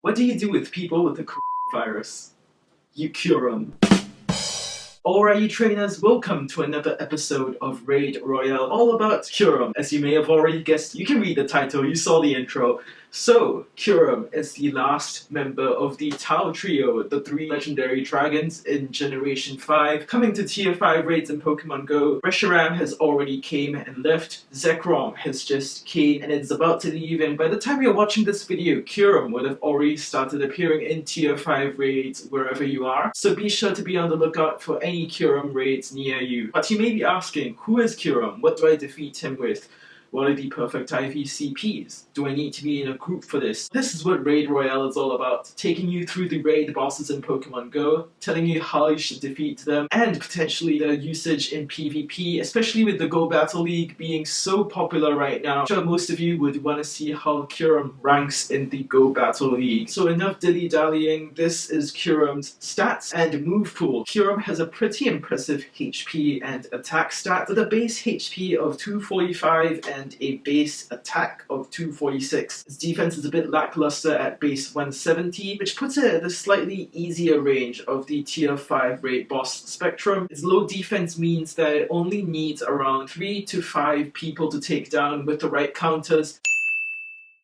What do you do with people with the coronavirus? You cure them. Alright, you trainers, welcome to another episode of Raid Royale, all about Kyurem. As you may have already guessed, you can read the title, you saw the intro. So, Kyurem is the last member of the Tao trio, the 3 legendary dragons in Generation 5, coming to Tier 5 raids in Pokemon Go. Reshiram has already came and left, Zekrom has just came and is about to leave, and by the time you're watching this video, Kyurem would have already started appearing in Tier 5 raids wherever you are. So be sure to be on the lookout for any Kyurem raids near you. But you may be asking, who is Kyurem? What do I defeat him with? What are the perfect IV CPs? Do I need to be in a group for this? This is what Raid Royale is all about, taking you through the raid bosses in Pokemon Go, telling you how you should defeat them, and potentially their usage in PvP, especially with the Go Battle League being so popular right now. I'm sure most of you would want to see how Kyurem ranks in the Go Battle League. So enough dilly-dallying, this is Kyurem's stats and move pool. Kyurem has a pretty impressive HP and attack stat, with a base HP of 245 and a base attack of 246. His defense is a bit lackluster at base 170, which puts it at the slightly easier range of the Tier 5 raid boss spectrum. His low defense means that it only needs around 3 to 5 people to take down with the right counters.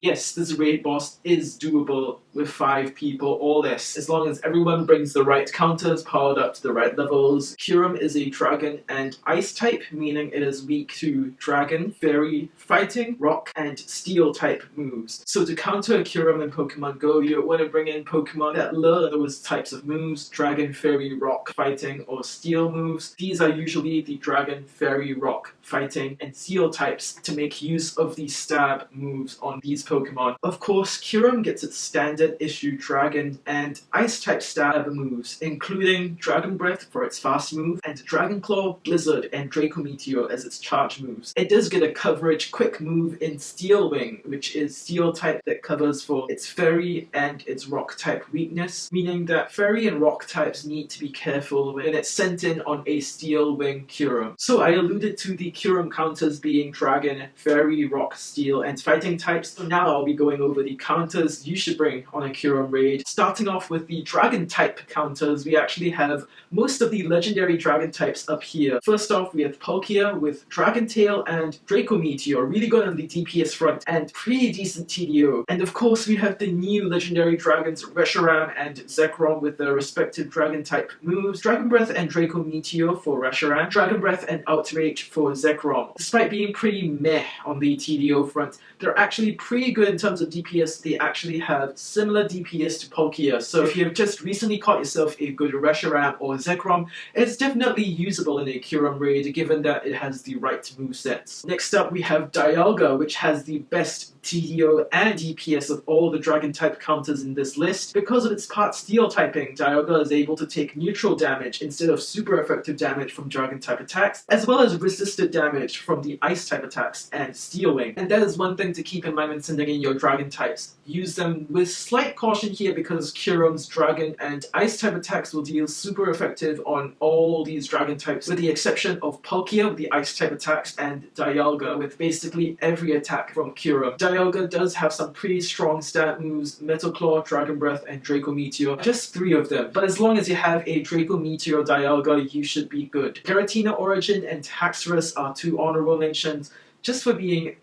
Yes, this raid boss is doable with 5 people or less, as long as everyone brings the right counters powered up to the right levels. Kyurem is a dragon and ice type, meaning it is weak to dragon, fairy, fighting, rock, and steel type moves. So to counter Kyurem in Pokemon Go, you want to bring in Pokemon that learn those types of moves, dragon, fairy, rock, fighting, or steel moves. These are usually the dragon, fairy, rock, fighting, and steel types to make use of the stab moves on these Pokemon. Of course, Kyurem gets its standard issue dragon and ice type stab moves, including Dragon Breath for its fast move, and Dragon Claw, Blizzard, and Draco Meteor as its charge moves. It does get a coverage quick move in Steel Wing, which is steel type that covers for its fairy and its rock type weakness, meaning that fairy and rock types need to be careful when it's sent in on a Steel Wing Kyurem. So I alluded to the Kyurem counters being dragon, fairy, rock, steel, and fighting types. So now I'll be going over the counters you should bring on a Kyurem raid. Starting off with the dragon type counters, we actually have most of the legendary dragon types up here. First off, we have Palkia with Dragon Tail and Draco Meteor, really good on the DPS front and pretty decent TDO. And of course, we have the new legendary dragons Reshiram and Zekrom with their respective dragon type moves. Dragon Breath and Draco Meteor for Reshiram, Dragon Breath and Outrage for Zekrom. Despite being pretty meh on the TDO front, they're actually pretty good in terms of DPS. They actually have similar DPS to Palkia, so if you've just recently caught yourself a good Reshiram or Zekrom, it's definitely usable in a Kyurem raid given that it has the right movesets. Next up we have Dialga, which has the best TDO and DPS of all the dragon type counters in this list. Because of its part steel typing, Dialga is able to take neutral damage instead of super effective damage from dragon type attacks, as well as resisted damage from the ice type attacks and Steel Wing. And that is one thing to keep in mind when sending in your dragon types. Use them with slight caution here because Kyurem's dragon and ice type attacks will deal super effective on all these dragon types, with the exception of Palkia with the ice type attacks and Dialga with basically every attack from Kyurem. Dialga does have some pretty strong stat moves, Metal Claw, Dragon Breath, and Draco Meteor, just 3 of them, but as long as you have a Draco Meteor Dialga, you should be good. Giratina Origin and Haxorus are 2 honorable mentions, just for being.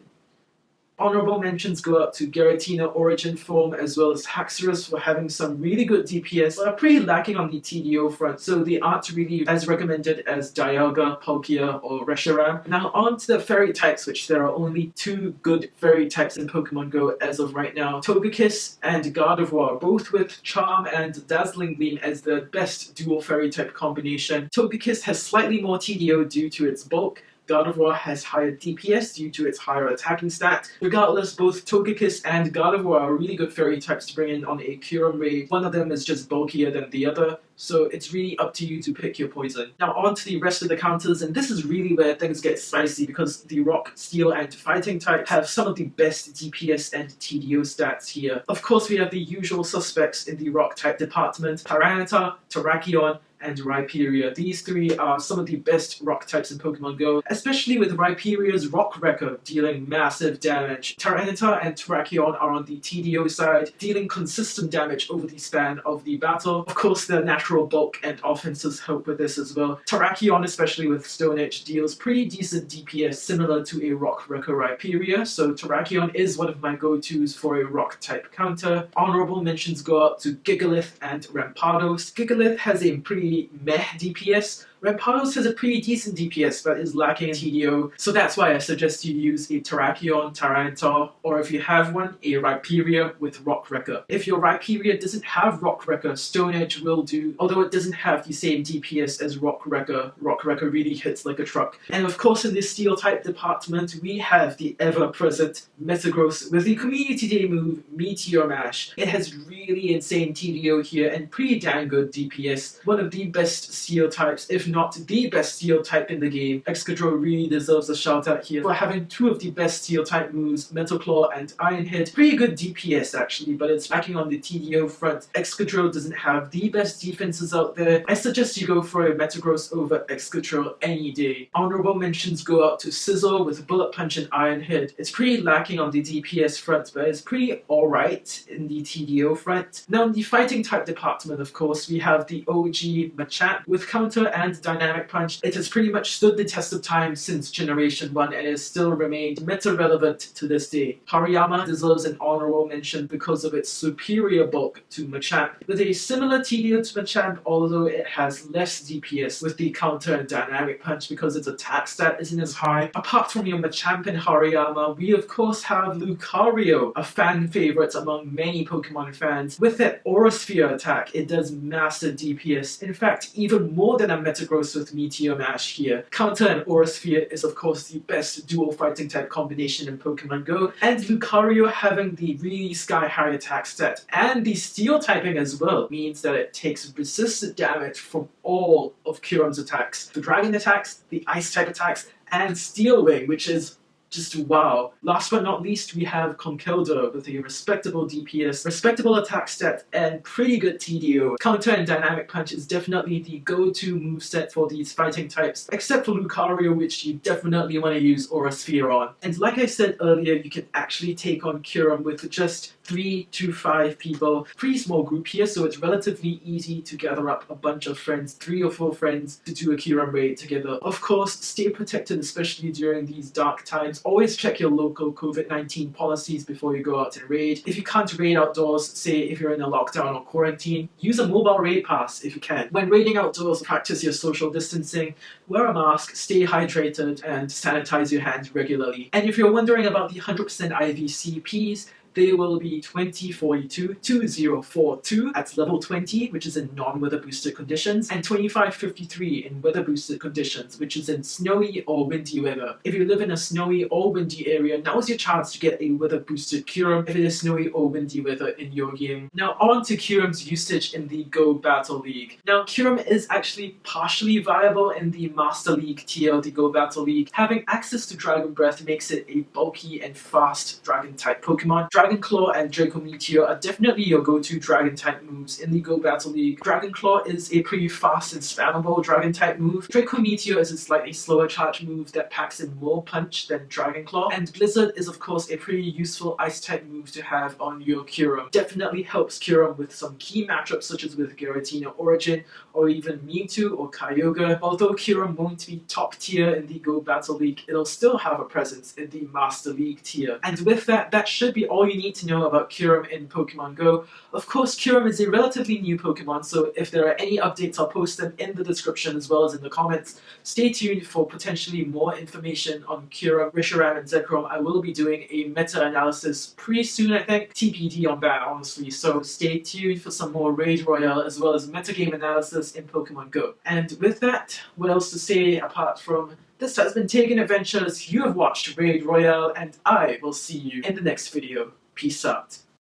Honorable mentions go out to Giratina Origin form as well as Haxorus for having some really good DPS, but are pretty lacking on the TDO front, so they aren't really as recommended as Dialga, Palkia, or Reshiram. Now on to the fairy types, which there are only 2 good fairy types in Pokemon Go as of right now. Togekiss and Gardevoir, both with Charm and Dazzling Gleam as the best dual fairy type combination. Togekiss has slightly more TDO due to its bulk. Gardevoir has higher DPS due to its higher attacking stat. Regardless, both Togekiss and Gardevoir are really good fairy types to bring in on a Kyurem raid. One of them is just bulkier than the other, so it's really up to you to pick your poison. Now on to the rest of the counters, and this is really where things get spicy because the rock, steel, and fighting types have some of the best DPS and TDO stats here. Of course, we have the usual suspects in the rock type department: Tyranitar, Terrakion, and Rhyperior. These three are some of the best rock types in Pokemon Go, especially with Rhyperior's Rock Wrecker dealing massive damage. Tyranitar and Terrakion are on the TDO side, dealing consistent damage over the span of the battle. Of course, their natural bulk and offenses help with this as well. Terrakion, especially with Stone Edge, deals pretty decent DPS similar to a Rock Wrecker Rhyperior, so Terrakion is one of my go-tos for a rock type counter. Honorable mentions go out to Gigalith and Rampardos. Gigalith has a pretty meh DPS. Rampardos has a pretty decent DPS but is lacking in TDO, so that's why I suggest you use a Terrakion, Tyranitar, or if you have one, a Rhyperior with Rock Wrecker. If your Rhyperior doesn't have Rock Wrecker, Stone Edge will do, although it doesn't have the same DPS as Rock Wrecker. Rock Wrecker really hits like a truck. And of course in the Steel type department, we have the ever-present Metagross with the Community Day move, Meteor Mash. It has really insane TDO here and pretty damn good DPS. One of the best Steel types, if not the best Steel type in the game. Excadrill really deserves a shout out here for having two of the best Steel type moves, Metal Claw and Iron Head. Pretty good DPS actually, but it's lacking on the TDO front. Excadrill doesn't have the best defenses out there. I suggest you go for a Metagross over Excadrill any day. Honorable mentions go out to Sizzle with Bullet Punch and Iron Head. It's pretty lacking on the DPS front, but it's pretty alright in the TDO front. Now in the fighting type department, of course, we have the OG Machamp with Counter and Dynamic Punch. It has pretty much stood the test of time since Generation 1 and has still remained meta-relevant to this day. Hariyama deserves an honorable mention because of its superior bulk to Machamp. With a similar TDO to Machamp, although it has less DPS with the Counter and Dynamic Punch because its attack stat isn't as high. Apart from your Machamp and Hariyama, we of course have Lucario, a fan favorite among many Pokemon fans. With that Aura Sphere attack, it does massive DPS. In fact, even more than a Metagross with Meteor Mash here. Counter and Aura Sphere is of course the best dual fighting type combination in Pokemon Go, and Lucario having the really sky-high attack stat and the Steel typing as well means that it takes resistant damage from all of Kyurem's attacks. The Dragon attacks, the Ice type attacks, and Steel Wing, which is just wow. Last but not least, we have Conkeldurr with a respectable DPS, respectable attack stat, and pretty good TDO. Counter and Dynamic Punch is definitely the go-to moveset for these fighting types, except for Lucario, which you definitely want to use Aura Sphere on. And like I said earlier, you can actually take on Kyurem with just 3 to 5 people. Pretty small group here, so it's relatively easy to gather up a bunch of friends, 3 or 4 friends, to do a Kyurem raid together. Of course, stay protected, especially during these dark times. Always check your local COVID-19 policies before you go out and raid. If you can't raid outdoors, say if you're in a lockdown or quarantine, use a mobile raid pass if you can. When raiding outdoors, practice your social distancing, wear a mask, stay hydrated, and sanitize your hands regularly. And if you're wondering about the 100% IV CPs, they will be 2042, 2042 at level 20, which is in non-weather boosted conditions, and 2553 in weather boosted conditions, which is in snowy or windy weather. If you live in a snowy or windy area, now's your chance to get a weather boosted Kyurem if it is snowy or windy weather in your game. Now on to Kyurem's usage in the Go Battle League. Now Kyurem is actually partially viable in the Master League tier of the Go Battle League. Having access to Dragon Breath makes it a bulky and fast Dragon type Pokemon. Dragon Claw and Draco Meteor are definitely your go-to Dragon type moves in the Go Battle League. Dragon Claw is a pretty fast and spammable Dragon type move. Draco Meteor is a slightly slower charge move that packs in more punch than Dragon Claw. And Blizzard is of course a pretty useful Ice type move to have on your Kyurem. Definitely helps Kyurem with some key matchups such as with Giratina Origin or even Mewtwo or Kyogre. Although Kyurem won't be top tier in the Go Battle League, it'll still have a presence in the Master League tier. And with that, that should be all you need to know about Kyurem in Pokemon Go. Of course, Kyurem is a relatively new Pokemon, so if there are any updates, I'll post them in the description as well as in the comments. Stay tuned for potentially more information on Kyurem, Reshiram, and Zekrom. I will be doing a meta-analysis pretty soon, I think. TBD on that, honestly, so stay tuned for some more Raid Royale as well as metagame analysis in Pokemon Go. And with that, what else to say apart from this has been TaeganAdventures, you have watched Raid Royale, and I will see you in the next video. Peace out.